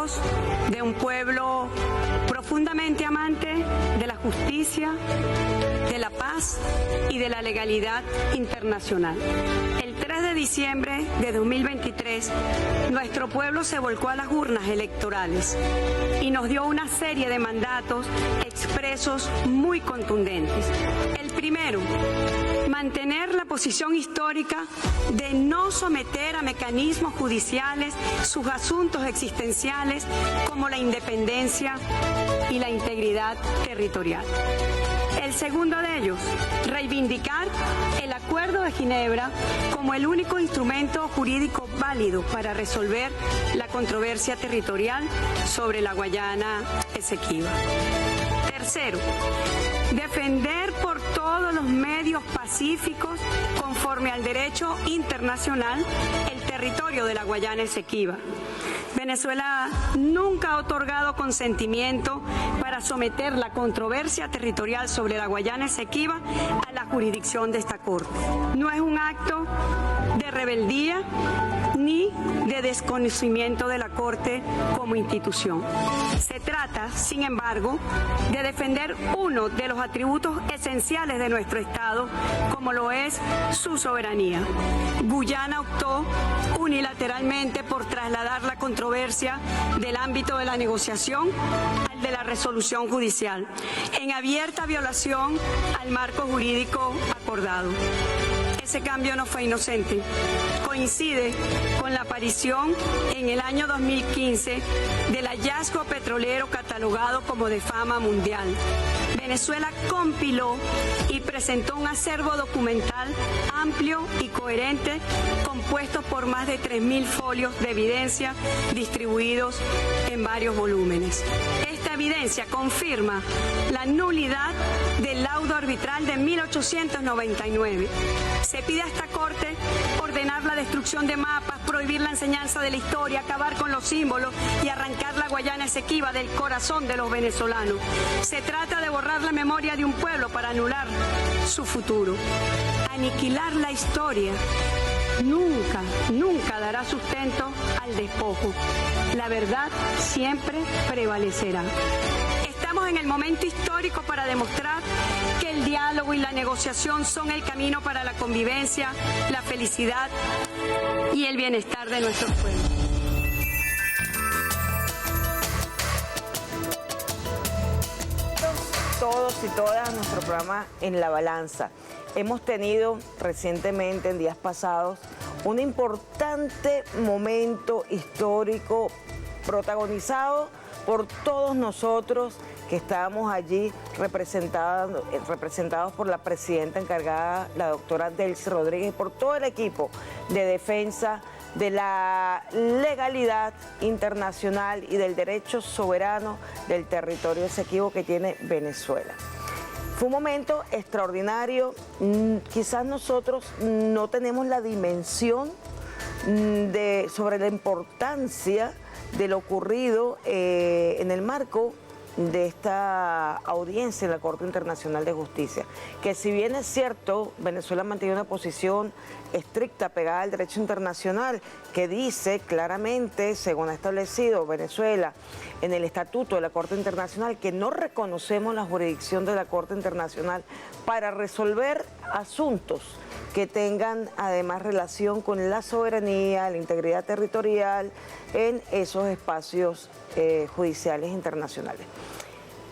voz de un pueblo profundamente amante de la justicia, de la paz y de la legalidad internacional. El 3 de diciembre de 2023, nuestro pueblo se volcó a las urnas electorales y nos dio una serie de mandatos expresos muy contundentes. El primero, mantener la posición histórica de no someter a mecanismos judiciales sus asuntos existenciales como la independencia y la integridad territorial. El segundo de ellos, reivindicar el Acuerdo de Ginebra como el único instrumento jurídico válido para resolver la controversia territorial sobre la Guayana Esequiba. Tercero, defender por todos los medios pacíficos, conforme al derecho internacional, el territorio de la Guayana Esequiba. Venezuela nunca ha otorgado consentimiento para someter la controversia territorial sobre la Guayana Esequiba a la jurisdicción de esta Corte. No es un acto de rebeldía ni de desconocimiento de la Corte como institución. Se trata, sin embargo, de defender uno de los atributos esenciales de nuestro Estado, como lo es su soberanía. Guyana optó unilateralmente por trasladar la controversia del ámbito de la negociación al de la resolución judicial, en abierta violación al marco jurídico acordado. Ese cambio no fue inocente. Coincide con la aparición en el año 2015 del hallazgo petrolero catalogado como de fama mundial. Venezuela compiló y presentó un acervo documental amplio y coherente compuesto por más de 3.000 folios de evidencia distribuidos en varios volúmenes. Esta evidencia confirma la nulidad del laudo arbitral de 1899. Se pide a esta Corte ordenar la destrucción de mapas, prohibir la enseñanza de la historia, acabar con los símbolos y arrancar la Guayana Esequiba del corazón de los venezolanos. Se trata de borrar la memoria de un pueblo para anular su futuro. Aniquilar la historia nunca dará sustento al despojo. La verdad siempre prevalecerá. Estamos en el momento histórico para demostrar que el diálogo y la negociación son el camino para la convivencia, la felicidad y el bienestar de nuestros pueblos. Todos y todas, nuestro programa En la Balanza. Hemos tenido recientemente, en días pasados, un importante momento histórico protagonizado por todos nosotros que estábamos allí representados por la presidenta encargada, la doctora Delcy Rodríguez, y por todo el equipo de defensa de la legalidad internacional y del derecho soberano del territorio Esequibo que tiene Venezuela. Fue un momento extraordinario. Quizás nosotros no tenemos la dimensión sobre la importancia de lo ocurrido en el marco de esta audiencia en la Corte Internacional de Justicia, que si bien es cierto, Venezuela mantiene una posición estricta, pegada al derecho internacional, que dice claramente, según ha establecido Venezuela en el Estatuto de la Corte Internacional, que no reconocemos la jurisdicción de la Corte Internacional para resolver asuntos que tengan además relación con la soberanía, la integridad territorial en esos espacios judiciales internacionales.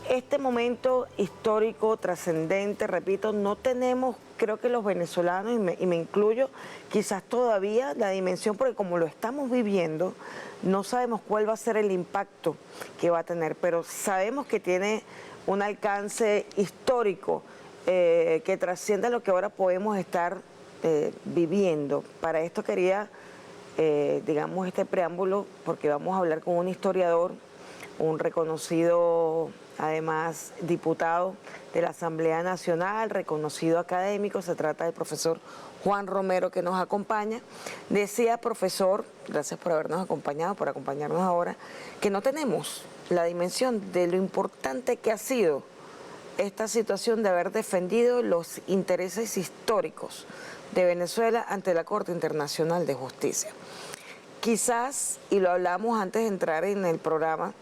Este momento histórico, trascendente, repito, no tenemos, creo que los venezolanos, y me incluyo, quizás todavía la dimensión, porque como lo estamos viviendo, no sabemos cuál va a ser el impacto que va a tener, pero sabemos que tiene un alcance histórico que trasciende lo que ahora podemos estar viviendo. Para esto quería, digamos, este preámbulo, porque vamos a hablar con un historiador, un reconocido, además, diputado de la Asamblea Nacional, reconocido académico. Se trata del profesor Juan Romero, que nos acompaña. Decía, profesor, gracias por habernos acompañado, por acompañarnos ahora, que no tenemos la dimensión de lo importante que ha sido esta situación de haber defendido los intereses históricos de Venezuela ante la Corte Internacional de Justicia. quizás, y lo hablamos antes de entrar en el programa,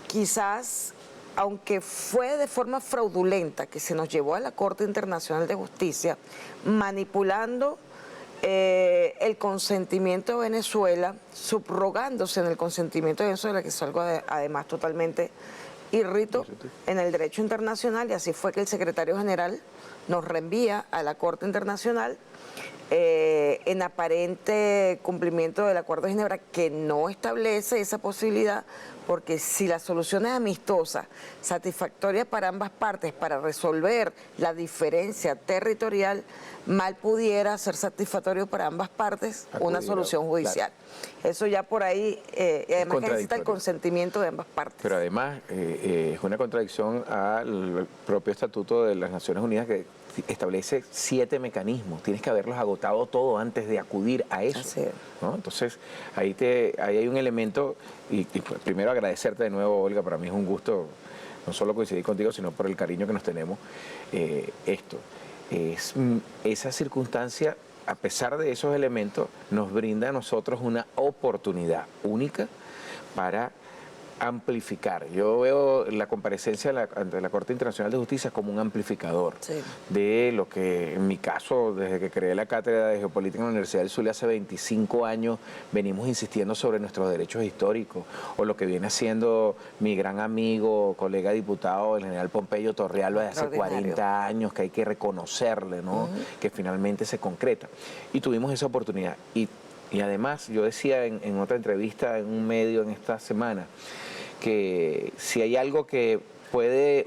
quizás, aunque fue de forma fraudulenta que se nos llevó a la Corte Internacional de Justicia, manipulando el consentimiento de Venezuela, subrogándose en el consentimiento de Venezuela, que es algo además totalmente irrito en el derecho internacional, y así fue que el secretario general nos reenvía a la Corte Internacional en aparente cumplimiento del Acuerdo de Ginebra, que no establece esa posibilidad, porque si la solución es amistosa, satisfactoria para ambas partes, para resolver la diferencia territorial, mal pudiera ser satisfactorio para ambas partes una solución judicial. Claro. Eso ya por ahí, y además que necesita el consentimiento de ambas partes. Pero además es una contradicción al propio Estatuto de las Naciones Unidas, que establece 7 mecanismos. Tienes que haberlos agotado todo antes de acudir a eso, ¿no? Entonces, ahí hay un elemento, y pues, primero agradecerte de nuevo, Olga, para mí es un gusto no solo coincidir contigo, sino por el cariño que nos tenemos. Esa circunstancia, a pesar de esos elementos, nos brinda a nosotros una oportunidad única para amplificar. Yo veo la comparecencia ante la Corte Internacional de Justicia como un amplificador de lo que, en mi caso, desde que creé la cátedra de Geopolítica en la Universidad del Zulia hace 25 años, venimos insistiendo sobre nuestros derechos históricos, o lo que viene haciendo mi gran amigo, colega diputado, el general Pompeyo Torrealba, de hace 40 años, que hay que reconocerle, ¿no? Que finalmente se concreta. Y tuvimos esa oportunidad. Y además, yo decía en otra entrevista en un medio en esta semana, que si hay algo que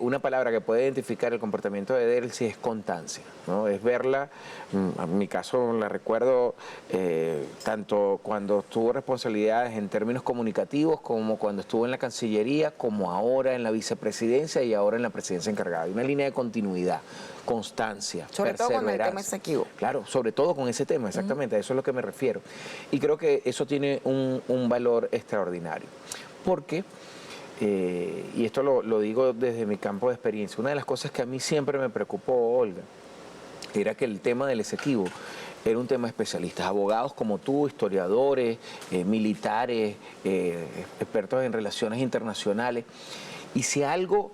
una palabra que puede identificar el comportamiento de Delcy es constancia, ¿no? Es verla, en mi caso la recuerdo tanto cuando tuvo responsabilidades en términos comunicativos, como cuando estuvo en la Cancillería, como ahora en la vicepresidencia y ahora en la presidencia encargada. Hay una línea de continuidad, constancia, sobre todo con el tema Esequibo. Claro, sobre todo con ese tema, exactamente, a eso es lo que me refiero. Y creo que eso tiene un valor extraordinario, porque y esto lo digo desde mi campo de experiencia, una de las cosas que a mí siempre me preocupó, Olga, era que el tema del Esequibo era un tema de especialistas, abogados como tú, historiadores, militares, expertos en relaciones internacionales, y si algo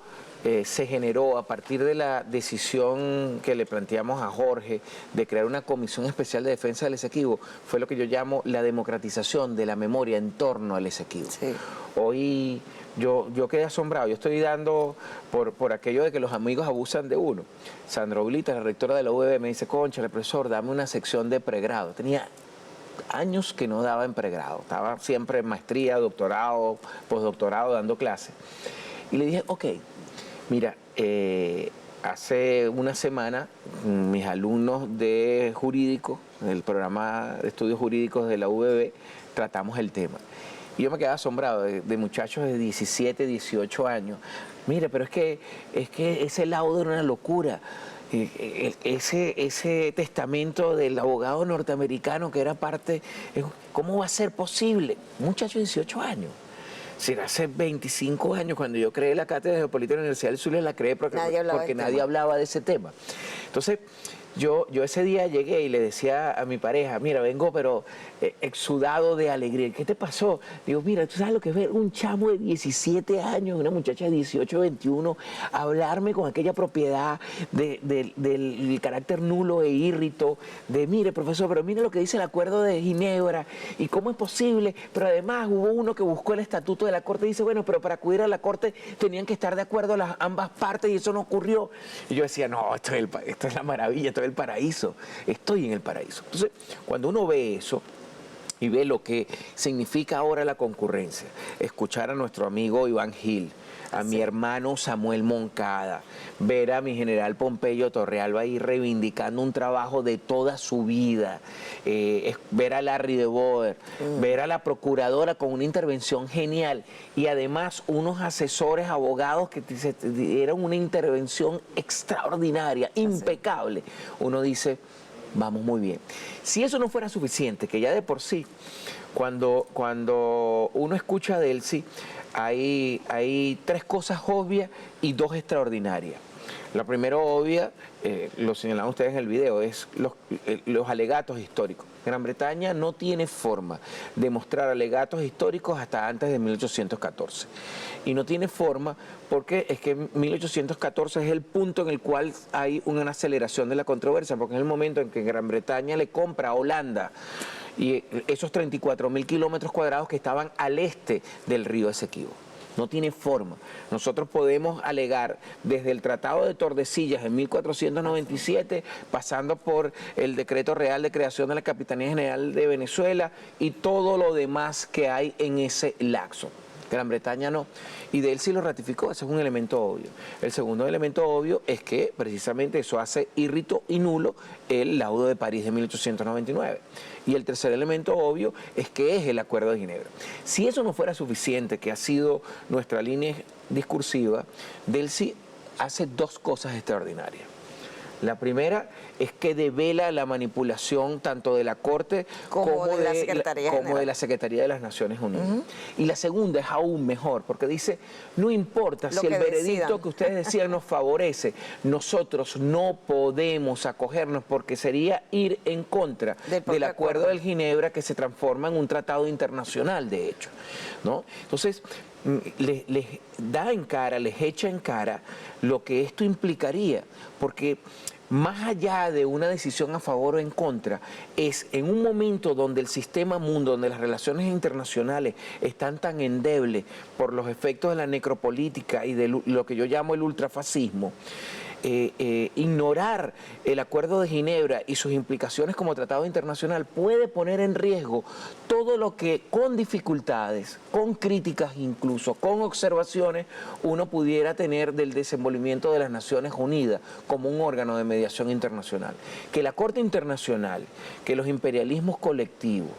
se generó a partir de la decisión que le planteamos a Jorge de crear una comisión especial de defensa del Esequibo, fue lo que yo llamo la democratización de la memoria en torno al Esequibo. Sí. Hoy yo quedé asombrado, yo estoy dando por aquello de que los amigos abusan de uno. Sandra Oblita, la rectora de la UVB, me dice: concha, profesor, dame una sección de pregrado. Tenía años que no daba en pregrado, estaba siempre en maestría, doctorado, postdoctorado, dando clases. Y le dije: ok, mira, hace una semana mis alumnos de jurídico, del programa de estudios jurídicos de la UVB, tratamos el tema. Y yo me quedaba asombrado de muchachos de 17, 18 años. Mire, pero es que ese laudo era una locura. Ese testamento del abogado norteamericano que era parte, ¿cómo va a ser posible? Un muchacho de 18 años. Si hace 25 años, cuando yo creé la cátedra de Geopolítica en la Universidad del Zulia, la creé porque nadie hablaba de ese tema. Entonces, yo ese día llegué y le decía a mi pareja: mira, vengo pero exudado de alegría. ¿Qué te pasó? Digo: mira, ¿tú sabes lo que es ver un chamo de 17 años, una muchacha de 18, 21, hablarme con aquella propiedad del carácter nulo e írrito, de mire, profesor, pero mire lo que dice el Acuerdo de Ginebra, y cómo es posible? Pero además hubo uno que buscó el estatuto de la Corte y dice: bueno, pero para acudir a la Corte tenían que estar de acuerdo ambas partes, y eso no ocurrió. Y yo decía: no, esto es la maravilla, esto es el paraíso, estoy en el paraíso. Entonces, cuando uno ve eso y ve lo que significa ahora la concurrencia, escuchar a nuestro amigo Iván Gil, a mi hermano Samuel Moncada, ver a mi general Pompeyo Torrealba ahí reivindicando un trabajo de toda su vida, ver a Larry de Boer, ver a la procuradora con una intervención genial, y además unos asesores abogados que dieron una intervención extraordinaria, impecable. Uno dice: vamos muy bien. Si eso no fuera suficiente, que ya de por sí, cuando uno escucha a Delcy, hay 3 cosas obvias y 2 extraordinarias. La primera obvia, lo señalaban ustedes en el video, es los alegatos históricos. Gran Bretaña no tiene forma de mostrar alegatos históricos hasta antes de 1814. Y no tiene forma porque es que 1814 es el punto en el cual hay una aceleración de la controversia, porque es el momento en que Gran Bretaña le compra a Holanda y esos 34.000 kilómetros cuadrados que estaban al este del río Esequibo. No tiene forma. Nosotros podemos alegar desde el Tratado de Tordesillas en 1497, pasando por el Decreto Real de Creación de la Capitanía General de Venezuela y todo lo demás que hay en ese lapso. Gran Bretaña no. Y de él sí lo ratificó, ese es un elemento obvio. El segundo elemento obvio es que precisamente eso hace írrito y nulo el laudo de París de 1899. Y el tercer elemento obvio es que es el Acuerdo de Ginebra. Si eso no fuera suficiente, que ha sido nuestra línea discursiva, Delcy hace dos cosas extraordinarias. La primera es que devela la manipulación tanto de la Corte como de la Secretaría de las Naciones Unidas. Y la segunda es aún mejor, porque dice, no importa si el veredicto que ustedes decían nos favorece, nosotros no podemos acogernos porque sería ir en contra del Acuerdo de Ginebra, que se transforma en un tratado internacional, de hecho, ¿no? Entonces, les da en cara, les echa en cara lo que esto implicaría, porque más allá de una decisión a favor o en contra, es en un momento donde el sistema mundo, donde las relaciones internacionales están tan endebles por los efectos de la necropolítica y de lo que yo llamo el ultrafascismo, ignorar el Acuerdo de Ginebra y sus implicaciones como tratado internacional puede poner en riesgo todo lo que con dificultades, con críticas incluso, con observaciones, uno pudiera tener del desenvolvimiento de las Naciones Unidas como un órgano de mediación internacional. Que la Corte Internacional, que los imperialismos colectivos,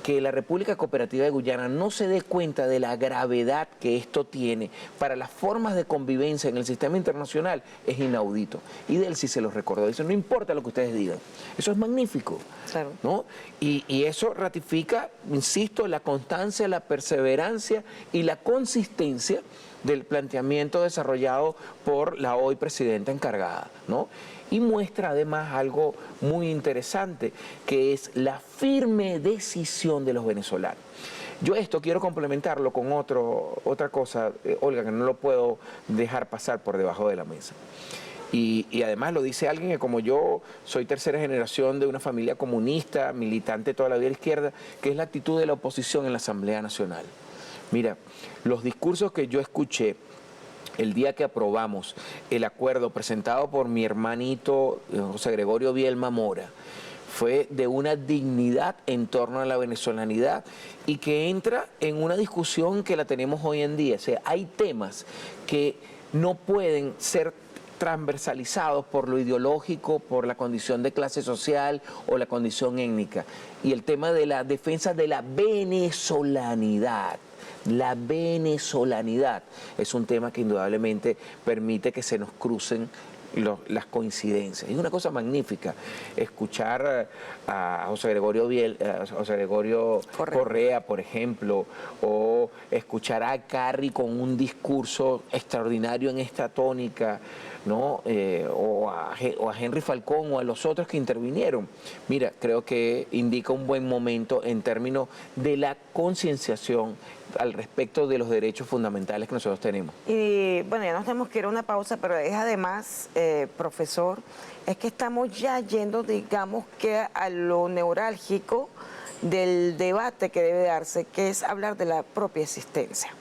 que la República Cooperativa de Guyana no se dé cuenta de la gravedad que esto tiene para las formas de convivencia en el sistema internacional es inaudito. Y Delcy se los recordó, dice, no importa lo que ustedes digan, eso es magnífico, claro, ¿no? Y eso ratifica, insisto, la constancia, la perseverancia y la consistencia del planteamiento desarrollado por la hoy presidenta encargada, ¿no? Y muestra además algo muy interesante, que es la firme decisión de los venezolanos. Yo esto quiero complementarlo con otra cosa, Olga, que no lo puedo dejar pasar por debajo de la mesa. Y además lo dice alguien que, como yo, soy tercera generación de una familia comunista, militante toda la vida de la izquierda, que es la actitud de la oposición en la Asamblea Nacional. Mira, los discursos que yo escuché el día que aprobamos el acuerdo presentado por mi hermanito José Gregorio Bielma Mora, fue de una dignidad en torno a la venezolanidad y que entra en una discusión que la tenemos hoy en día. O sea, hay temas que no pueden ser transversalizados por lo ideológico, por la condición de clase social o la condición étnica. Y el tema de la defensa de la venezolanidad. La venezolanidad es un tema que indudablemente permite que se nos crucen las coincidencias. Es una cosa magnífica escuchar a José Gregorio Correa, por ejemplo, o escuchar a Carri con un discurso extraordinario en esta tónica, ¿no? O a Henry Falcón o a los otros que intervinieron. Mira, creo que indica un buen momento en términos de la concienciación al respecto de los derechos fundamentales que nosotros tenemos. Y bueno, ya nos tenemos que ir a una pausa, pero es además, profesor, es que estamos ya yendo, digamos, que a lo neurálgico del debate que debe darse, que es hablar de la propia existencia.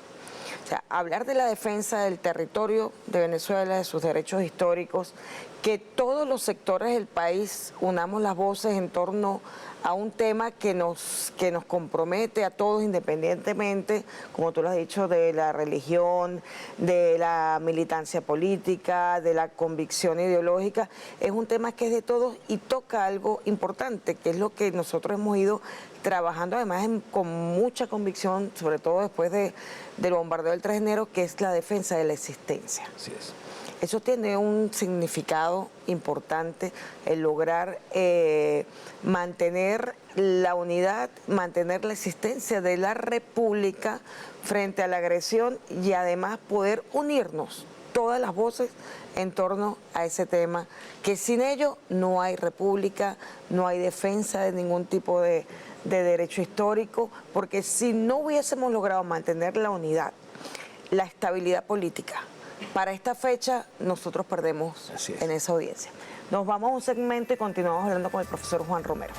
O sea, hablar de la defensa del territorio de Venezuela, de sus derechos históricos, que todos los sectores del país unamos las voces en torno a un tema que nos compromete a todos independientemente, como tú lo has dicho, de la religión, de la militancia política, de la convicción ideológica. Es un tema que es de todos y toca algo importante, que es lo que nosotros hemos ido trabajando además con mucha convicción, sobre todo después del bombardeo del 3 de enero, que es la defensa de la existencia. Así es. Eso tiene un significado importante, el lograr mantener la unidad, mantener la existencia de la República frente a la agresión y además poder unirnos todas las voces en torno a ese tema, que sin ello no hay república, no hay defensa de ningún tipo de derecho histórico, porque si no hubiésemos logrado mantener la unidad, la estabilidad política, para esta fecha nosotros perdemos en esa audiencia. Nos vamos a un segmento y continuamos hablando con el profesor Juan Romero.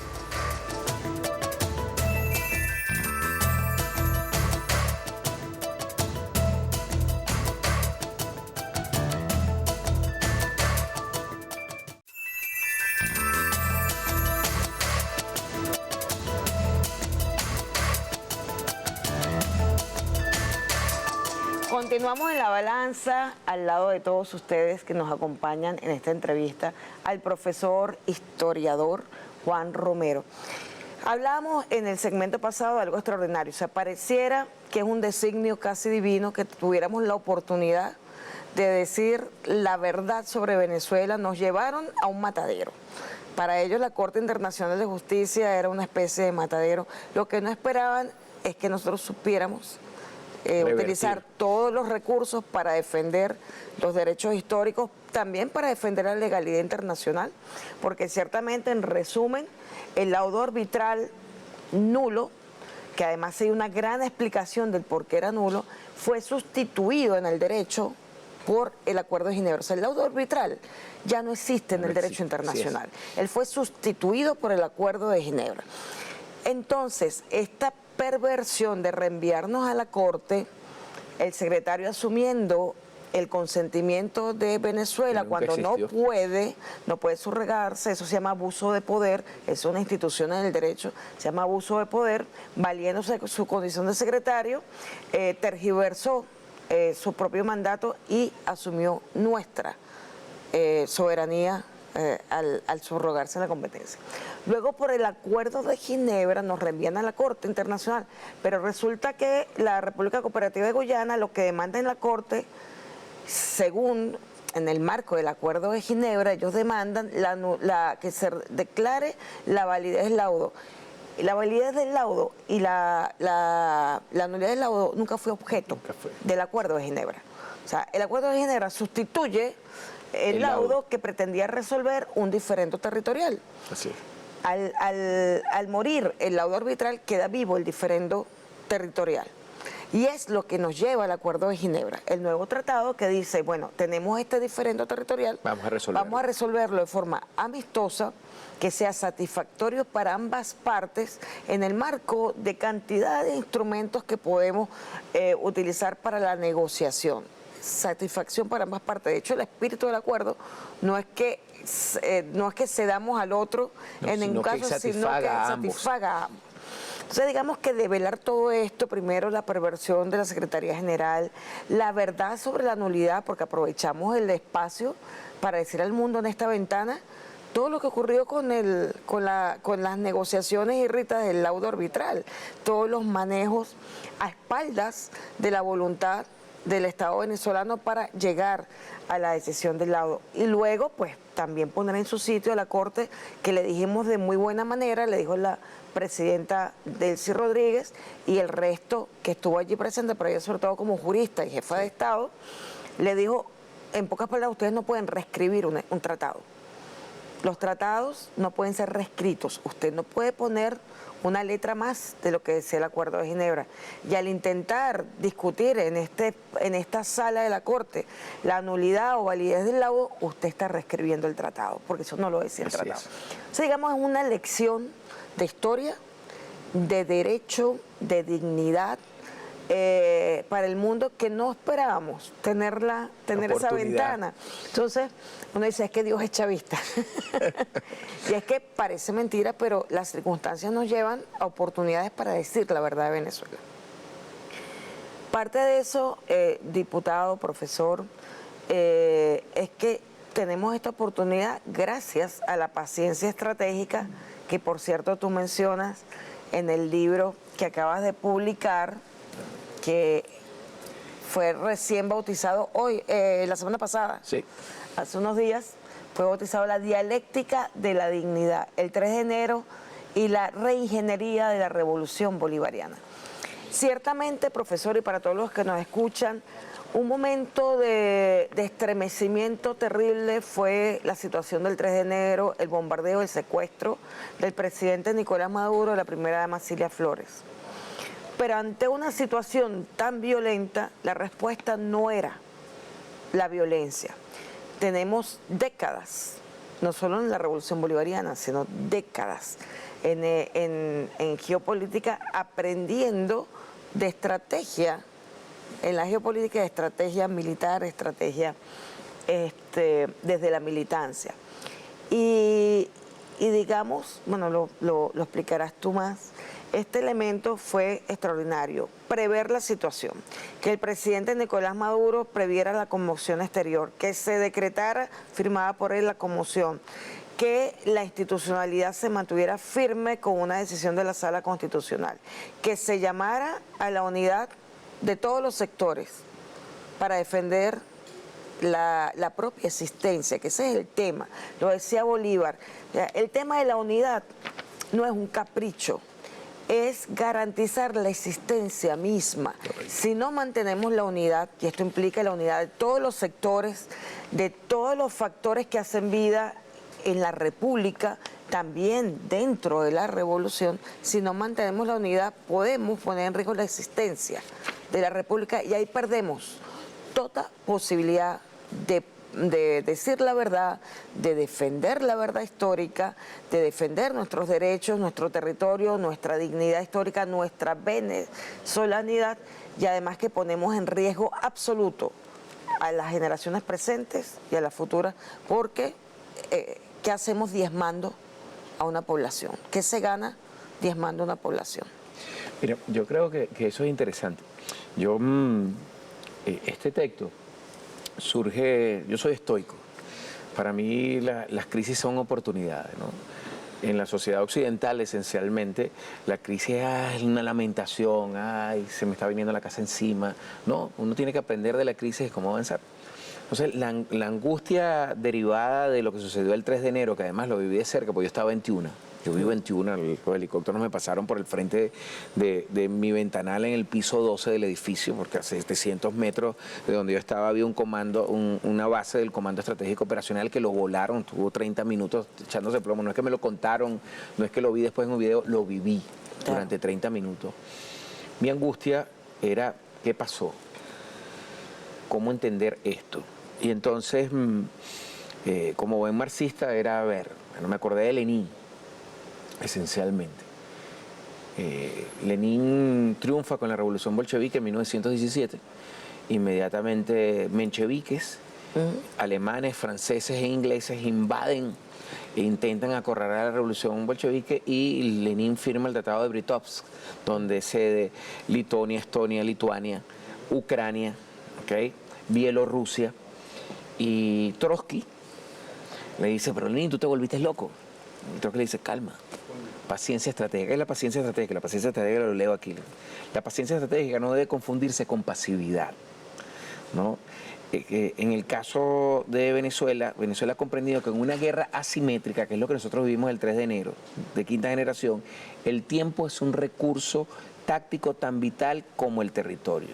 Continuamos en la balanza al lado de todos ustedes que nos acompañan en esta entrevista al profesor historiador Juan Romero. Hablábamos en el segmento pasado de algo extraordinario, o sea, pareciera que es un designio casi divino que tuviéramos la oportunidad de decir la verdad sobre Venezuela. Nos llevaron a un matadero. Para ellos la Corte Internacional de Justicia era una especie de matadero. Lo que no esperaban es que nosotros supiéramos utilizar todos los recursos para defender los derechos históricos, también para defender la legalidad internacional, porque ciertamente, en resumen, el laudo arbitral nulo, que además hay una gran explicación del por qué era nulo, fue sustituido en el derecho por el Acuerdo de Ginebra. O sea, el laudo arbitral ya no existe en el derecho internacional. Él fue sustituido por el Acuerdo de Ginebra. Entonces, esta perversión de reenviarnos a la Corte, el secretario asumiendo el consentimiento de Venezuela cuando no puede subrogarse, eso se llama abuso de poder, es una institución en el derecho, se llama abuso de poder, valiéndose de su condición de secretario, tergiversó su propio mandato y asumió nuestra soberanía al subrogarse la competencia. Luego, por el Acuerdo de Ginebra, nos reenvían a la Corte Internacional, pero resulta que la República Cooperativa de Guyana lo que demanda en la Corte, según en el marco del Acuerdo de Ginebra, ellos demandan que se declare la validez del laudo. La validez del laudo y la nulidad del laudo nunca fue objeto del Acuerdo de Ginebra. O sea, el Acuerdo de Ginebra sustituye el laudo que pretendía resolver un diferendo territorial. Así es. Al morir el laudo arbitral, queda vivo el diferendo territorial. Y es lo que nos lleva al Acuerdo de Ginebra, el nuevo tratado que dice, bueno, tenemos este diferendo territorial, vamos a resolverlo de forma amistosa, que sea satisfactorio para ambas partes en el marco de cantidad de instrumentos que podemos utilizar para la negociación. Satisfacción para ambas partes. De hecho, el espíritu del acuerdo no es que cedamos al otro en ningún caso, sino que satisfaga a ambos. Entonces, digamos que develar todo esto, primero la perversión de la Secretaría General, la verdad sobre la nulidad, porque aprovechamos el espacio para decir al mundo en esta ventana todo lo que ocurrió con las negociaciones y ritas del laudo arbitral, todos los manejos a espaldas de la voluntad del Estado venezolano para llegar a la decisión del laudo. Y luego, pues, también poner en su sitio a la Corte, que le dijimos de muy buena manera, le dijo la presidenta Delcy Rodríguez y el resto que estuvo allí presente, pero ella sobre todo como jurista y jefa de Estado, le dijo, en pocas palabras, ustedes no pueden reescribir un tratado. Los tratados no pueden ser reescritos. Usted no puede poner una letra más de lo que decía el Acuerdo de Ginebra. Y al intentar discutir en esta sala de la Corte la nulidad o validez del laudo, usted está reescribiendo el tratado, porque eso no lo decía el tratado. O sea, digamos, es una lección de historia, de derecho, de dignidad, para el mundo que no esperábamos tener esa ventana. Entonces, uno dice, es que Dios es chavista. Y es que parece mentira, pero las circunstancias nos llevan a oportunidades para decir la verdad de Venezuela. Parte de eso, diputado, profesor, es que tenemos esta oportunidad gracias a la paciencia estratégica que, por cierto, tú mencionas en el libro que acabas de publicar, que fue recién bautizado hoy, la semana pasada, sí, hace unos días, fue bautizado La dialéctica de la dignidad, el 3 de enero y la reingeniería de la revolución bolivariana. Ciertamente, profesor, y para todos los que nos escuchan, Un momento de estremecimiento terrible fue la situación del 3 de enero, el bombardeo, el secuestro del presidente Nicolás Maduro, de la primera dama Cilia Flores. Pero ante una situación tan violenta, la respuesta no era la violencia. Tenemos décadas, no solo en la Revolución Bolivariana, sino décadas en geopolítica aprendiendo de estrategia, en la geopolítica de estrategia militar, estrategia desde la militancia. Y digamos, bueno, lo explicarás tú más, este elemento fue extraordinario, prever la situación, que el presidente Nicolás Maduro previera la conmoción exterior, que se decretara, firmada por él la conmoción, que la institucionalidad se mantuviera firme con una decisión de la Sala Constitucional, que se llamara a la unidad de todos los sectores para defender la propia existencia, que ese es el tema, lo decía Bolívar. El tema de la unidad no es un capricho, es garantizar la existencia misma. Si no mantenemos la unidad, y esto implica la unidad de todos los sectores, de todos los factores que hacen vida en la República, también dentro de la revolución, si no mantenemos la unidad, podemos poner en riesgo la existencia de la República y ahí perdemos toda posibilidad de decir la verdad, de defender la verdad histórica, de defender nuestros derechos, nuestro territorio, nuestra dignidad histórica, nuestra venezolanidad, y además que ponemos en riesgo absoluto a las generaciones presentes y a las futuras, porque ¿qué hacemos diezmando a una población? ¿Qué se gana diezmando a una población? Mira, yo creo que eso es interesante. Yo, este texto surge, yo soy estoico. Para mí las crisis son oportunidades, ¿no? En la sociedad occidental, esencialmente, la crisis es una lamentación, ay, se me está viniendo la casa encima. No, uno tiene que aprender de la crisis y cómo avanzar. Entonces, la angustia derivada de lo que sucedió el 3 de enero, que además lo viví de cerca, porque yo estaba 21, yo vivo 21, los helicópteros me pasaron por el frente de mi ventanal en el piso 12 del edificio, porque a 700 metros de donde yo estaba había un comando, una base del Comando Estratégico Operacional que lo volaron, tuvo 30 minutos echándose plomo. No es que me lo contaron, no es que lo vi después en un video, lo viví durante 30 minutos. Mi angustia era, ¿qué pasó? ¿Cómo entender esto? Y entonces, como buen marxista, era, me acordé de Lenin, esencialmente. Lenin triunfa con la revolución bolchevique en 1917. Inmediatamente mencheviques, alemanes, franceses e ingleses invaden e intentan acorralar a la revolución bolchevique y Lenin firma el Tratado de Brest-Litovsk, donde cede Letonia, Estonia, Lituania, Ucrania, ¿okay? Bielorrusia, y Trotsky le dice, pero Lenin, tú te volviste loco. Y Trotsky le dice, calma, paciencia estratégica. ¿Qué es la paciencia estratégica? La paciencia estratégica lo leo aquí. La paciencia estratégica no debe confundirse con pasividad, ¿no? En el caso de Venezuela, Venezuela ha comprendido que en una guerra asimétrica, que es lo que nosotros vivimos el 3 de enero, de quinta generación, el tiempo es un recurso táctico tan vital como el territorio.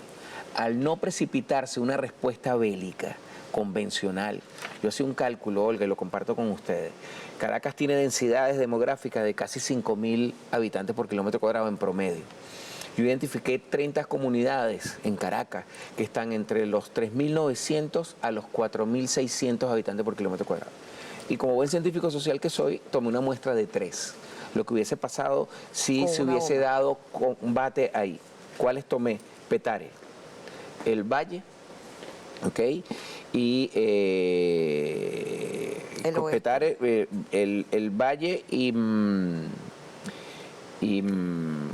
Al no precipitarse una respuesta bélica convencional, yo hacía un cálculo, Olga, y lo comparto con ustedes. Caracas tiene densidades demográficas de casi 5.000 habitantes por kilómetro cuadrado en promedio. Yo identifiqué 30 comunidades en Caracas que están entre los 3.900 a los 4.600 habitantes por kilómetro cuadrado. Y como buen científico social que soy, tomé una muestra de 3. Lo que hubiese pasado si se hubiese dado combate ahí. ¿Cuáles tomé? Petare, el Valle, ¿ok? Y Petare, el Valle y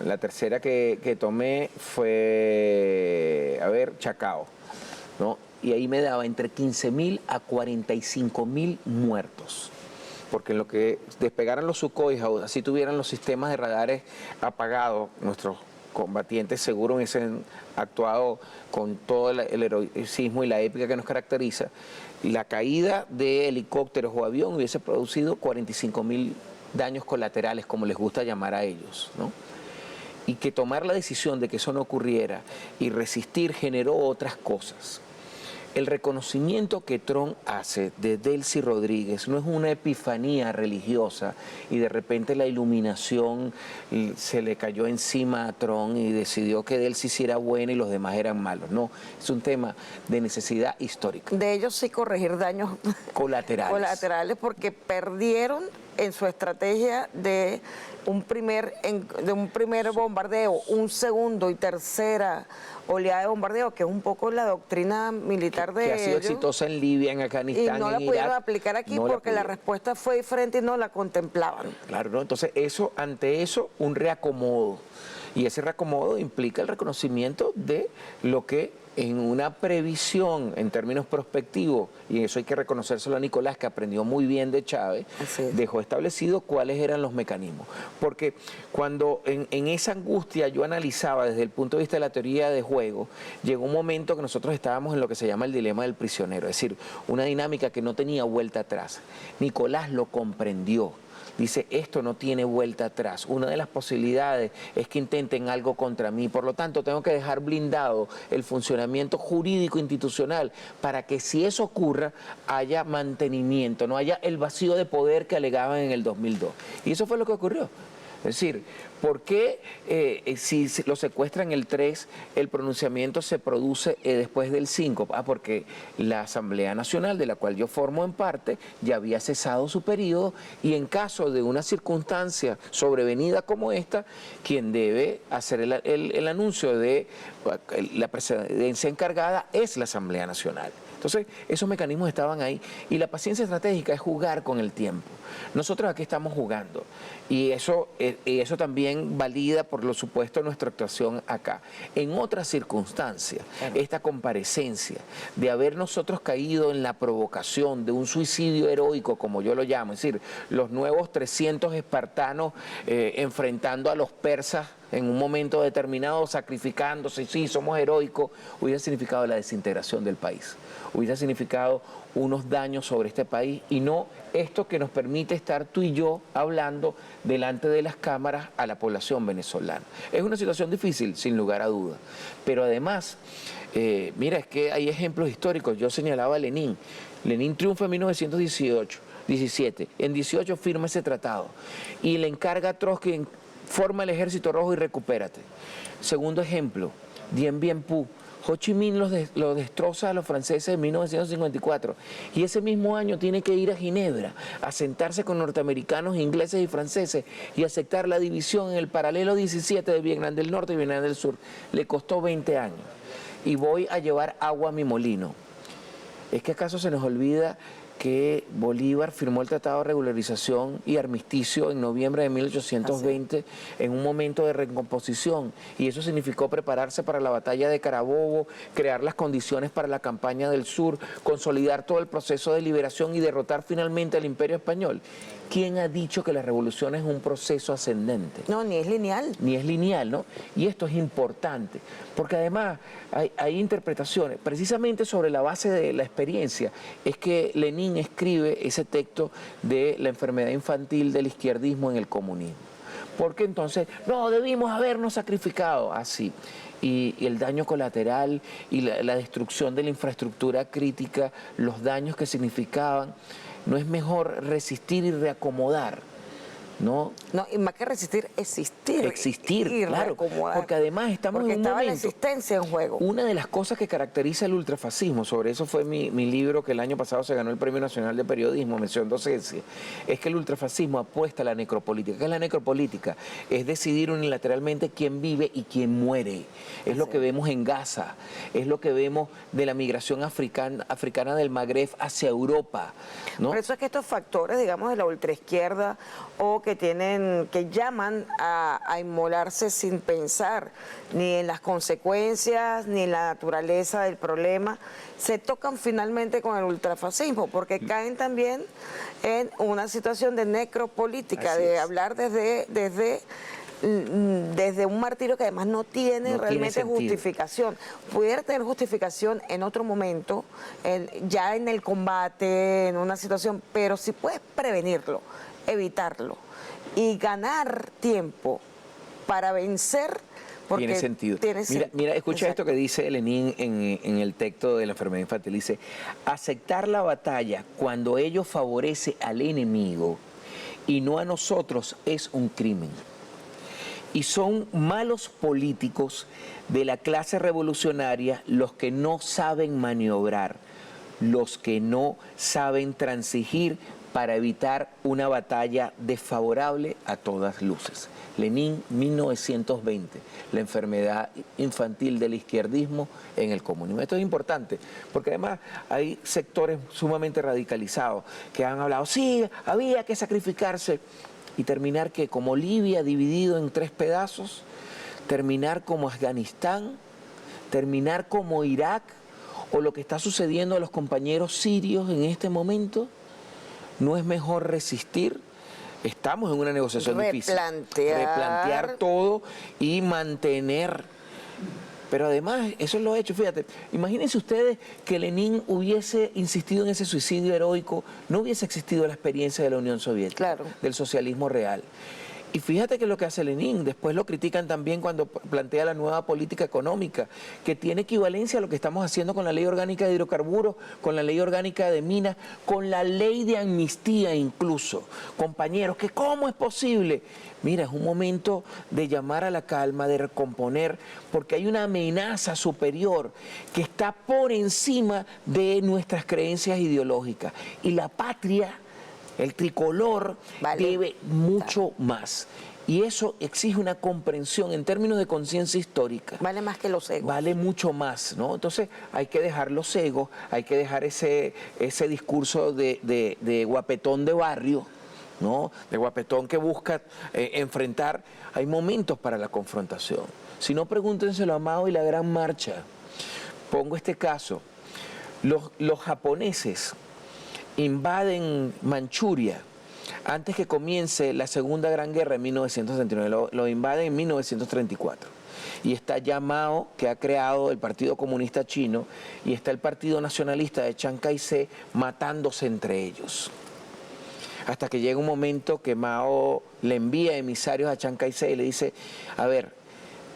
la tercera que tomé fue, Chacao, ¿no? Y ahí me daba entre 15.000 a 45.000 muertos. Porque en lo que despegaran los Sukhoi, así tuvieran los sistemas de radares apagados, nuestros combatientes seguros hubiesen actuado con todo el heroicismo y la épica que nos caracteriza, la caída de helicópteros o avión hubiese producido 45.000 daños colaterales, como les gusta llamar a ellos, ¿no? Y que tomar la decisión de que eso no ocurriera y resistir generó otras cosas. El reconocimiento que Trump hace de Delcy Rodríguez no es una epifanía religiosa y de repente la iluminación se le cayó encima a Trump y decidió que Delcy sí era buena y los demás eran malos. No, es un tema de necesidad histórica. De ellos sí corregir daños colaterales porque perdieron en su estrategia de un primer bombardeo, un segundo y tercera oleada de bombardeo, que es un poco la doctrina militar de que ha sido ellos, exitosa en Libia, en Afganistán, y no la en pudieron Irak, aplicar aquí no porque la respuesta fue diferente y no la contemplaban. Claro, ¿no? Entonces ante eso, un reacomodo. Y ese reacomodo implica el reconocimiento de lo que en una previsión en términos prospectivos, y eso hay que reconocérselo a Nicolás, que aprendió muy bien de Chávez, dejó establecido cuáles eran los mecanismos. Porque cuando en esa angustia yo analizaba desde el punto de vista de la teoría de juego, llegó un momento que nosotros estábamos en lo que se llama el dilema del prisionero, es decir, una dinámica que no tenía vuelta atrás. Nicolás lo comprendió. Dice, esto no tiene vuelta atrás. Una de las posibilidades es que intenten algo contra mí. Por lo tanto, tengo que dejar blindado el funcionamiento jurídico institucional para que si eso ocurra, haya mantenimiento, no haya el vacío de poder que alegaban en el 2002. Y eso fue lo que ocurrió. Es decir, ¿por qué si lo secuestran el 3, el pronunciamiento se produce después del 5? Porque la Asamblea Nacional, de la cual yo formo en parte, ya había cesado su periodo y en caso de una circunstancia sobrevenida como esta, quien debe hacer el anuncio de la presidencia encargada es la Asamblea Nacional. Entonces, esos mecanismos estaban ahí y la paciencia estratégica es jugar con el tiempo. Nosotros aquí estamos jugando y eso también valida, por lo supuesto, nuestra actuación acá. En otras circunstancias, esta comparecencia de haber nosotros caído en la provocación de un suicidio heroico, como yo lo llamo, es decir, los nuevos 300 espartanos enfrentando a los persas en un momento determinado, sacrificándose, sí, somos heroicos, hubiera significado la desintegración del país, hubiera significado unos daños sobre este país y no esto que nos permite estar tú y yo hablando delante de las cámaras a la población venezolana. Es una situación difícil, sin lugar a dudas, pero además, mira, es que hay ejemplos históricos. Yo señalaba a Lenin. Lenin triunfa en 1917, en 18 firma ese tratado y le encarga a Trotsky, forma el Ejército Rojo y recupérate. Segundo ejemplo, Dien Bien Phu. Ho Chi Minh lo destroza a los franceses en 1954 y ese mismo año tiene que ir a Ginebra a sentarse con norteamericanos, ingleses y franceses y aceptar la división en el paralelo 17 de Vietnam del Norte y Vietnam del Sur. Le costó 20 años. Y voy a llevar agua a mi molino. ¿Es que acaso se nos olvida que Bolívar firmó el Tratado de Regularización y Armisticio en noviembre de 1820 en un momento de recomposición? Y eso significó prepararse para la batalla de Carabobo, crear las condiciones para la campaña del sur, consolidar todo el proceso de liberación y derrotar finalmente al Imperio Español. ¿Quién ha dicho que la revolución es un proceso ascendente? No, ni es lineal. Ni es lineal, ¿no? Y esto es importante, porque además hay interpretaciones, precisamente sobre la base de la experiencia, es que Lenin escribe ese texto de la enfermedad infantil del izquierdismo en el comunismo. Porque entonces, no, debimos habernos sacrificado así. Y el daño colateral y la destrucción de la infraestructura crítica, los daños que significaban, ¿no es mejor resistir y reacomodar? No, y más que resistir, existir, y claro, reacomodar. porque además estamos en un estaba momento, la existencia en juego. Una de las cosas que caracteriza el ultrafascismo, sobre eso fue mi libro que el año pasado se ganó el Premio Nacional de Periodismo, mención docencia, es que el ultrafascismo apuesta a la necropolítica. ¿Qué es la necropolítica? Es decidir unilateralmente quién vive y quién muere. Es lo que vemos en Gaza, es lo que vemos de la migración africana del Magreb hacia Europa, ¿no? Por eso es que estos factores, digamos, de la ultraizquierda o que llaman a inmolarse sin pensar ni en las consecuencias ni en la naturaleza del problema, se tocan finalmente con el ultrafascismo, porque caen también en una situación de necropolítica, de hablar desde un martirio que además no tiene realmente justificación. Pudiera tener justificación en otro momento, ya en el combate, en una situación, pero si puedes prevenirlo, evitarlo y ganar tiempo para vencer Porque tiene sentido. Mira, escucha exacto. esto que dice Lenin en el texto de la enfermedad infantil. Dice, aceptar la batalla cuando ello favorece al enemigo y no a nosotros es un crimen. Y son malos políticos de la clase revolucionaria los que no saben maniobrar, los que no saben transigir para evitar una batalla desfavorable a todas luces. Lenin, 1920, la enfermedad infantil del izquierdismo en el comunismo. Esto es importante, porque además hay sectores sumamente radicalizados que han hablado, sí, había que sacrificarse, y terminar que como Libia dividido en 3 pedazos, terminar como Afganistán, terminar como Irak, o lo que está sucediendo a los compañeros sirios en este momento. ¿No es mejor resistir? Estamos en una negociación difícil. Replantear todo y mantener. Pero además, eso es lo hecho, fíjate, imagínense ustedes que Lenin hubiese insistido en ese suicidio heroico, no hubiese existido la experiencia de la Unión Soviética, claro, del socialismo real. Y fíjate que lo que hace Lenin, después lo critican también cuando plantea la nueva política económica, que tiene equivalencia a lo que estamos haciendo con la ley orgánica de hidrocarburos, con la ley orgánica de minas, con la ley de amnistía incluso. Compañeros, que ¿cómo es posible? Mira, es un momento de llamar a la calma, de recomponer, porque hay una amenaza superior que está por encima de nuestras creencias ideológicas. Y la patria, el tricolor, debe mucho más. Y eso exige una comprensión en términos de conciencia histórica. Vale más que los egos. Vale mucho más, ¿no? Entonces hay que dejar los egos, hay que dejar ese discurso de guapetón de barrio, ¿no? De guapetón que busca enfrentar. Hay momentos para la confrontación. Si no, pregúntenselo a Mao y la Gran Marcha. Pongo este caso. Los japoneses invaden Manchuria antes que comience la Segunda Gran Guerra en 1939, lo invaden en 1934. Y está ya Mao, que ha creado el Partido Comunista Chino, y está el Partido Nacionalista de Chiang Kai-shek matándose entre ellos. Hasta que llega un momento que Mao le envía emisarios a Chiang Kai-shek y le dice, a ver,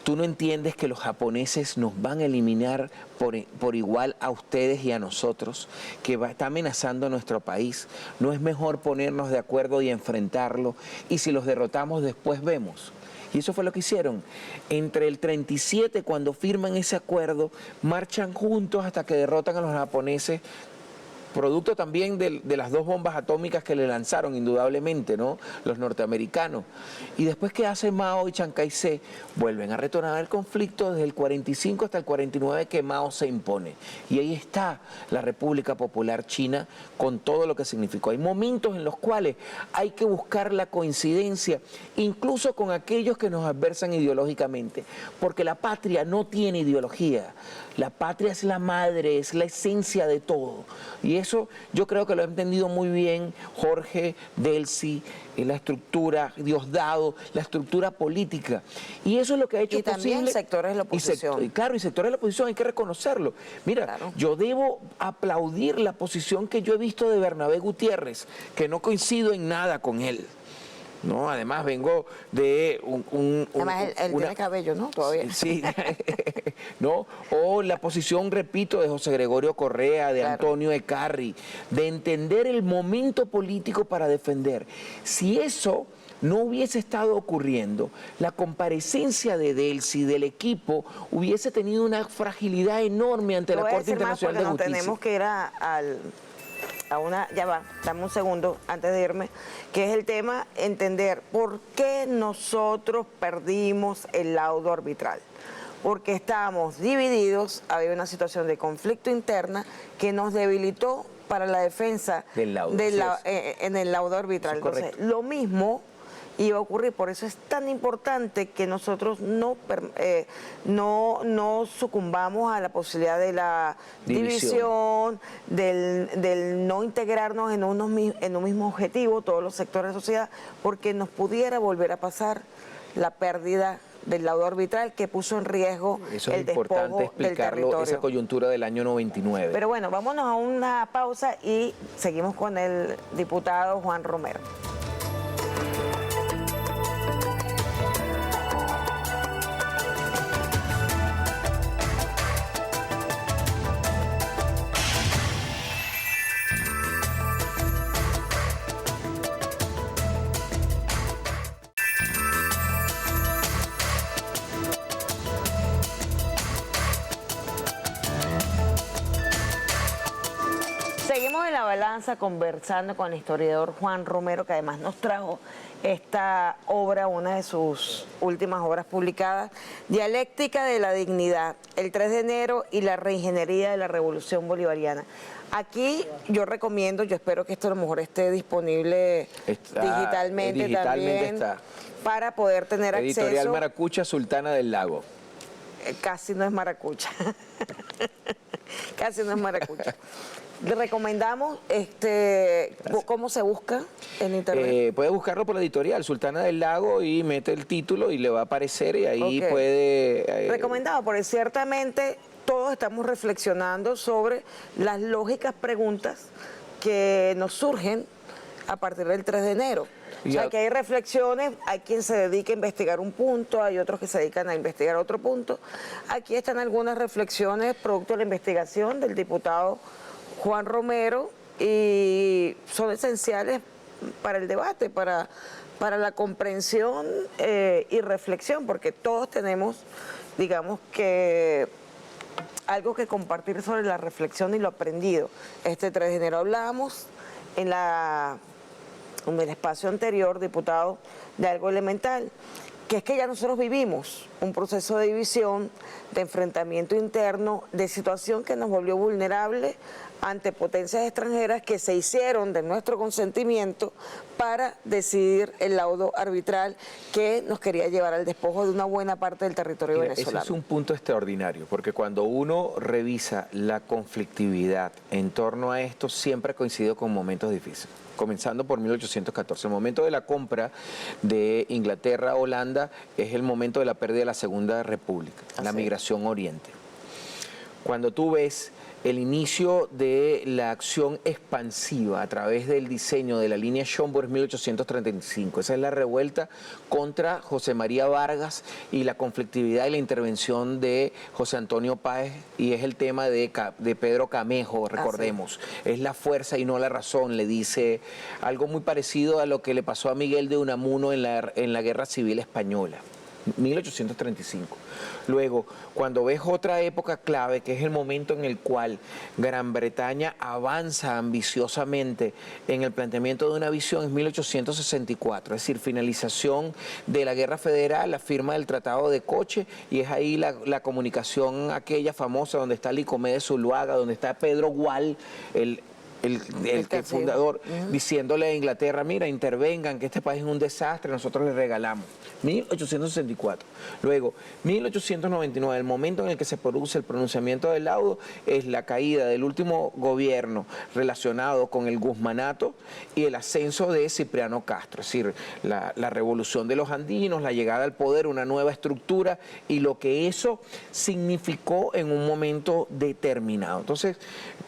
tú no entiendes que los japoneses nos van a eliminar por igual a ustedes y a nosotros, que está amenazando a nuestro país. No es mejor ponernos de acuerdo y enfrentarlo, y si los derrotamos después vemos. Y eso fue lo que hicieron. Entre el 37, cuando firman ese acuerdo, marchan juntos hasta que derrotan a los japoneses, producto también de las 2 bombas atómicas que le lanzaron, indudablemente, ¿no? Los norteamericanos. Y después, ¿qué hace Mao y Chiang Kai-shek? Vuelven a retornar el conflicto desde el 45 hasta el 49, que Mao se impone. Y ahí está la República Popular China con todo lo que significó. Hay momentos en los cuales hay que buscar la coincidencia, incluso con aquellos que nos adversan ideológicamente, porque la patria no tiene ideología. La patria es la madre, es la esencia de todo. Y eso yo creo que lo ha entendido muy bien Jorge, Delcy, la estructura, Diosdado, la estructura política. Y eso es lo que ha hecho posible. Y también sectores de la oposición. Claro, y sectores de la oposición, hay que reconocerlo. Mira, claro, yo debo aplaudir la posición que yo he visto de Bernabé Gutiérrez, que no coincido en nada con él. No, además vengo de además él tiene cabello, ¿no? Todavía. Sí, ¿no? O la posición, repito, de José Gregorio Correa, de claro, Antonio Ecarri, de entender el momento político para defender. Si eso no hubiese estado ocurriendo, la comparecencia de Delcy, del equipo, hubiese tenido una fragilidad enorme ante la Corte Internacional de Justicia. Tenemos que ir a una, ya va, dame un segundo antes de irme, que es el tema entender por qué nosotros perdimos el laudo arbitral. Porque estábamos divididos, había una situación de conflicto interna que nos debilitó para la defensa del laudo, en el laudo arbitral. Entonces, lo mismo iba a ocurrir, por eso es tan importante que nosotros no sucumbamos a la posibilidad de la división, del no integrarnos en un mismo objetivo, todos los sectores de la sociedad, porque nos pudiera volver a pasar la pérdida del laudo arbitral que puso en riesgo el despojo del territorio. Esa coyuntura del año 99. Pero bueno, vámonos a una pausa y seguimos con el diputado Juan Romero. Seguimos en La Balanza conversando con el historiador Juan Romero, que además nos trajo esta obra, una de sus últimas obras publicadas, Dialéctica de la Dignidad, el 3 de enero y la reingeniería de la Revolución Bolivariana. Aquí yo recomiendo, yo espero que esto a lo mejor esté disponible digitalmente también, está. Para poder tener Editorial acceso. Maracucha, Sultana del Lago. Casi no es maracucha. Casi no es maracucha. Le recomendamos, ¿cómo se busca en internet? Puede buscarlo por la editorial Sultana del Lago y mete el título y le va a aparecer y ahí puede... Recomendado, porque ciertamente todos estamos reflexionando sobre las lógicas preguntas que nos surgen a partir del 3 de enero. O sea, que hay reflexiones, hay quien se dedica a investigar un punto, hay otros que se dedican a investigar otro punto. Aquí están algunas reflexiones producto de la investigación del diputado Juan Romero y son esenciales para el debate, para la comprensión y reflexión, porque todos tenemos, digamos que, algo que compartir sobre la reflexión y lo aprendido. Este 3 de enero hablábamos en el espacio anterior, diputado, de algo elemental, que es que ya nosotros vivimos un proceso de división, de enfrentamiento interno, de situación que nos volvió vulnerable ante potencias extranjeras que se hicieron de nuestro consentimiento para decidir el laudo arbitral que nos quería llevar al despojo de una buena parte del territorio venezolano. Ese es un punto extraordinario, porque cuando uno revisa la conflictividad en torno a esto, siempre ha coincidido con momentos difíciles. Comenzando por 1814. El momento de la compra de Inglaterra a Holanda es el momento de la pérdida de la Segunda República, la migración oriente. Cuando tú ves el inicio de la acción expansiva a través del diseño de la línea Schomburg 1835. Esa es la revuelta contra José María Vargas y la conflictividad y la intervención de José Antonio Páez, y es el tema de Pedro Camejo, recordemos. Es la fuerza y no la razón, le dice algo muy parecido a lo que le pasó a Miguel de Unamuno en la Guerra Civil Española. 1835. Luego, cuando ves otra época clave, que es el momento en el cual Gran Bretaña avanza ambiciosamente en el planteamiento de una visión, es 1864, es decir, finalización de la Guerra Federal, la firma del Tratado de Coche, y es ahí la comunicación aquella famosa donde está Licomedes Zuluaga, donde está Pedro Gual, el fundador, diciéndole a Inglaterra, mira, intervengan, que este país es un desastre, nosotros le regalamos. 1864. Luego, 1899, el momento en el que se produce el pronunciamiento del laudo, es la caída del último gobierno relacionado con el guzmanato y el ascenso de Cipriano Castro, es decir, la revolución de los andinos, la llegada al poder, una nueva estructura y lo que eso significó en un momento determinado. Entonces,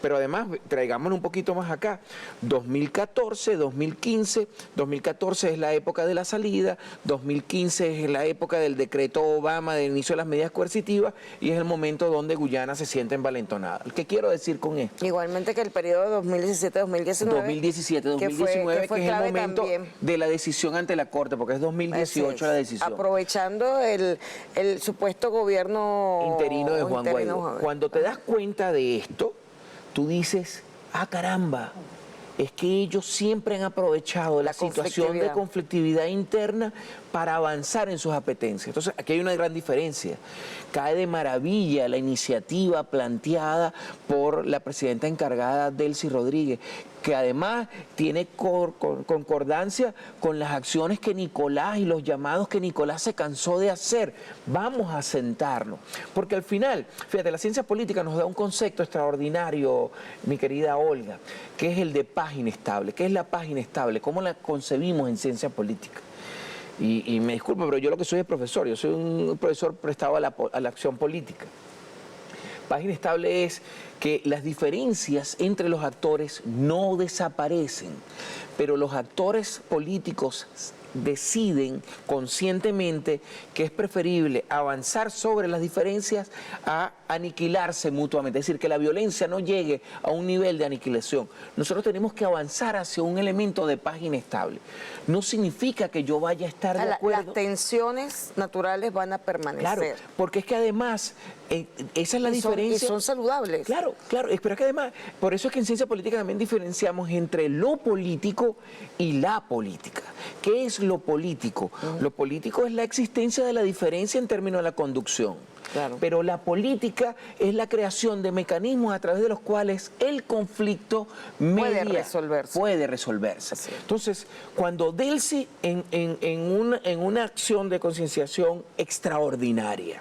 pero además, traigámonos un poquito más acá, 2014, 2015, 2014 es la época de la salida, 2015 es la época del decreto Obama del inicio de las medidas coercitivas y es el momento donde Guyana se siente envalentonada. ¿Qué quiero decir con esto? Igualmente que el periodo 2017-2019. 2017-2019, que es el momento de la decisión ante la Corte, porque es 2018 la decisión. Aprovechando el supuesto gobierno interino de Juan Guaidó. Cuando te das cuenta de esto, tú dices, ah, caramba, es que ellos siempre han aprovechado la situación de conflictividad interna para avanzar en sus apetencias. Entonces, aquí hay una gran diferencia. Cae de maravilla la iniciativa planteada por la presidenta encargada, Delcy Rodríguez, que además tiene concordancia con las acciones que Nicolás y los llamados que Nicolás se cansó de hacer. Vamos a sentarnos, porque al final, fíjate, la ciencia política nos da un concepto extraordinario, mi querida Olga, que es el de paz inestable. ¿Qué es la paz inestable? ¿Cómo la concebimos en ciencia política? Y me disculpo, pero yo lo que soy es profesor, yo soy un profesor prestado a la acción política. Paz inestable es que las diferencias entre los actores no desaparecen, pero los actores políticos deciden conscientemente que es preferible avanzar sobre las diferencias a aniquilarse mutuamente, es decir, que la violencia no llegue a un nivel de aniquilación. Nosotros tenemos que avanzar hacia un elemento de paz inestable. No significa que yo vaya a estar de acuerdo. Las tensiones naturales van a permanecer. Claro, porque es que además esa es la diferencia. Y son saludables. Claro. Claro, claro, pero que además, por eso es que en ciencia política también diferenciamos entre lo político y la política. ¿Qué es lo político? Lo político es la existencia de la diferencia en términos de la conducción. Claro. Pero la política es la creación de mecanismos a través de los cuales el conflicto puede resolverse. Sí. Entonces, cuando Delcy, en una acción de concienciación extraordinaria,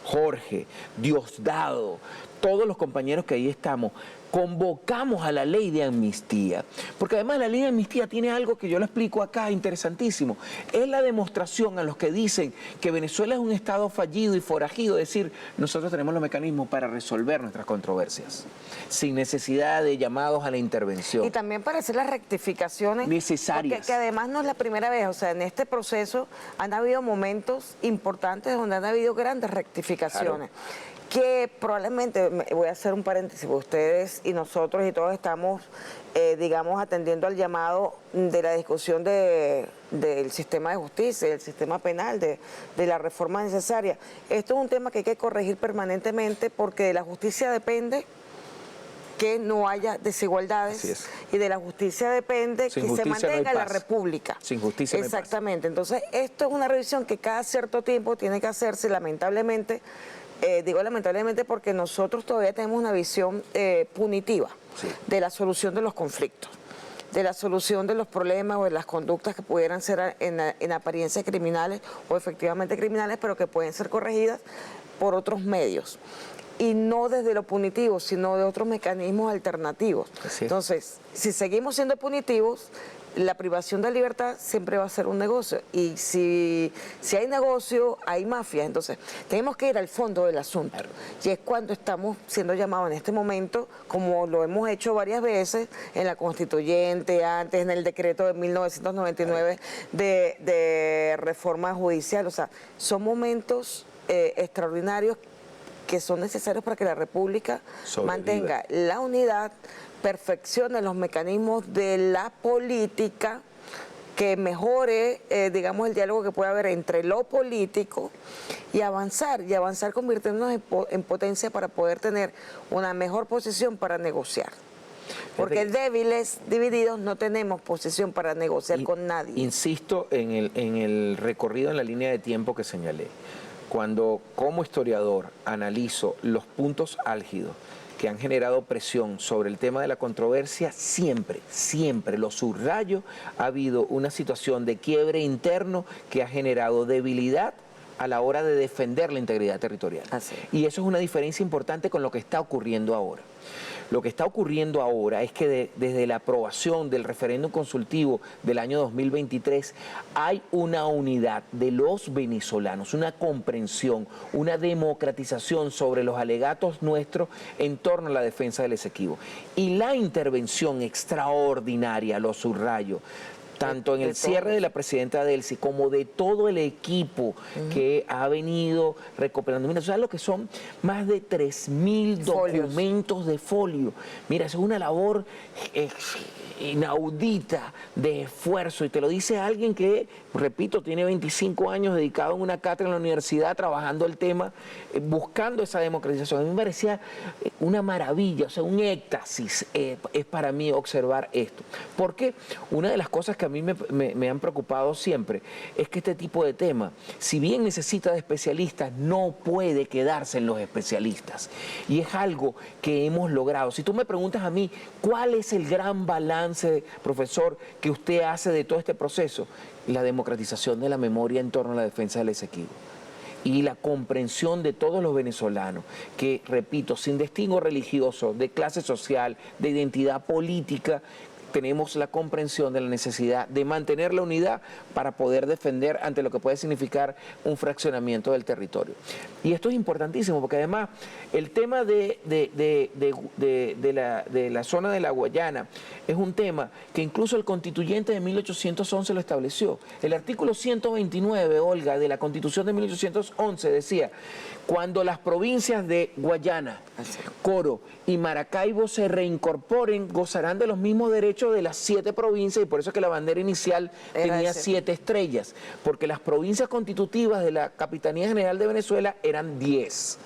Jorge, Diosdado, todos los compañeros que ahí estamos, convocamos a la ley de amnistía, porque además la ley de amnistía tiene algo que yo lo explico acá, interesantísimo, es la demostración a los que dicen que Venezuela es un estado fallido y forajido, es decir, nosotros tenemos los mecanismos para resolver nuestras controversias, sin necesidad de llamados a la intervención. Y también para hacer las rectificaciones necesarias. Porque además no es la primera vez, o sea, en este proceso han habido momentos importantes donde han habido grandes rectificaciones. Claro. Que probablemente, voy a hacer un paréntesis, porque ustedes y nosotros y todos estamos, digamos, atendiendo al llamado de la discusión del sistema de justicia, del sistema penal, de la reforma necesaria. Esto es un tema que hay que corregir permanentemente porque de la justicia depende que no haya desigualdades y de la justicia depende que se mantenga la república. Sin justicia no hay paz. Exactamente. Entonces, esto es una revisión que cada cierto tiempo tiene que hacerse, lamentablemente. Digo lamentablemente porque nosotros todavía tenemos una visión punitiva de la solución de los conflictos, de la solución de los problemas o de las conductas que pudieran ser en apariencia criminales o efectivamente criminales, pero que pueden ser corregidas por otros medios. Y no desde lo punitivo, sino de otros mecanismos alternativos. Entonces, si seguimos siendo punitivos, la privación de libertad siempre va a ser un negocio. Y si hay negocio, hay mafia. Entonces, tenemos que ir al fondo del asunto. Y es cuando estamos siendo llamados en este momento, como lo hemos hecho varias veces, en la Constituyente, antes en el decreto de 1999 de reforma judicial. O sea, son momentos extraordinarios que son necesarios para que la República mantenga la unidad, perfeccione los mecanismos de la política, que mejore, digamos, el diálogo que puede haber entre lo político y avanzar convirtiéndonos en potencia para poder tener una mejor posición para negociar. Porque débiles, divididos, no tenemos posición para negociar con nadie. Insisto en el recorrido, en la línea de tiempo que señalé. Cuando como historiador analizo los puntos álgidos que han generado presión sobre el tema de la controversia, siempre lo subrayo, ha habido una situación de quiebre interno que ha generado debilidad a la hora de defender la integridad territorial. Y eso es una diferencia importante con lo que está ocurriendo ahora. Lo que está ocurriendo ahora es que desde la aprobación del referéndum consultivo del año 2023 hay una unidad de los venezolanos, una comprensión, una democratización sobre los alegatos nuestros en torno a la defensa del Esequibo. Y la intervención extraordinaria, lo subrayo, tanto en el cierre de la presidenta Delcy como de todo el equipo que ha venido recopilando. Mira, ¿sabes lo que son? Más de 3.000 documentos de folio. Mira, eso es una labor inaudita de esfuerzo, y te lo dice alguien que, repito, tiene 25 años dedicado en una cátedra en la universidad trabajando el tema, buscando esa democratización. A mí me parecía una maravilla, o sea, un éxtasis es para mí observar esto. Porque una de las cosas que a mí me han preocupado siempre es que este tipo de tema, si bien necesita de especialistas, no puede quedarse en los especialistas. Y es algo que hemos logrado. Si tú me preguntas a mí, ¿cuál es el gran balance, profesor, que usted hace de todo este proceso? La democratización de la memoria en torno a la defensa del Esequibo y la comprensión de todos los venezolanos que, repito, sin distingo religioso, de clase social, de identidad política, tenemos la comprensión de la necesidad de mantener la unidad para poder defender ante lo que puede significar un fraccionamiento del territorio. Y esto es importantísimo porque además el tema de la zona de la Guayana es un tema que incluso el constituyente de 1811 lo estableció. El artículo 129, Olga, de la Constitución de 1811 decía: cuando las provincias de Guayana, Coro y Maracaibo se reincorporen, gozarán de los mismos derechos de las 7 provincias, y por eso es que la bandera inicial tenía 7 estrellas, porque las provincias constitutivas de la Capitanía General de Venezuela eran 10.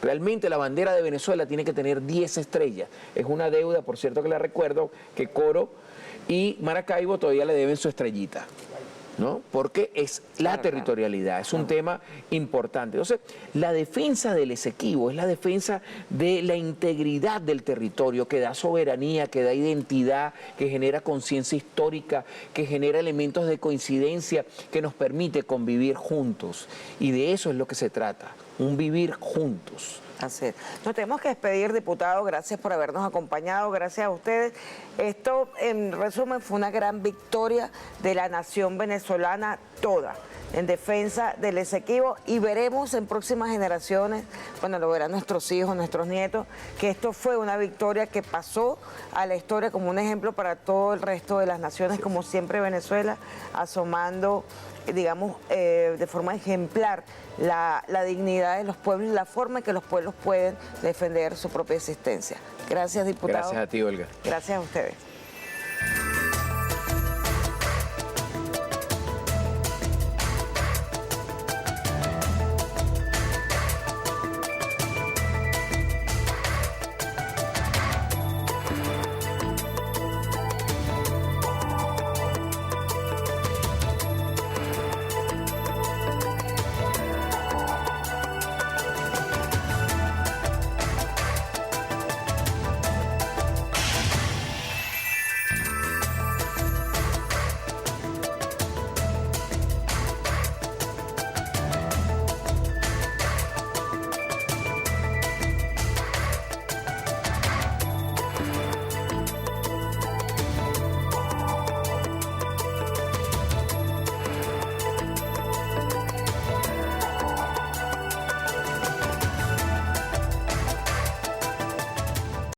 Realmente la bandera de Venezuela tiene que tener 10 estrellas. Es una deuda, por cierto que la recuerdo, que Coro y Maracaibo todavía le deben su estrellita, ¿no? Porque es la territorialidad, es un tema importante. Entonces, la defensa del Esequibo es la defensa de la integridad del territorio, que da soberanía, que da identidad, que genera conciencia histórica, que genera elementos de coincidencia, que nos permite convivir juntos. Y de eso es lo que se trata, un vivir juntos. Así es. Nos tenemos que despedir, diputado. Gracias por habernos acompañado. Gracias a ustedes. Esto, en resumen, fue una gran victoria de la nación venezolana toda en defensa del Esequibo, y veremos en próximas generaciones, bueno, lo verán nuestros hijos, nuestros nietos, que esto fue una victoria que pasó a la historia como un ejemplo para todo el resto de las naciones, como siempre Venezuela, asomando, digamos, de forma ejemplar la dignidad de los pueblos y la forma en que los pueblos pueden defender su propia existencia. Gracias, diputado. Gracias a ti, Olga. Gracias a ustedes.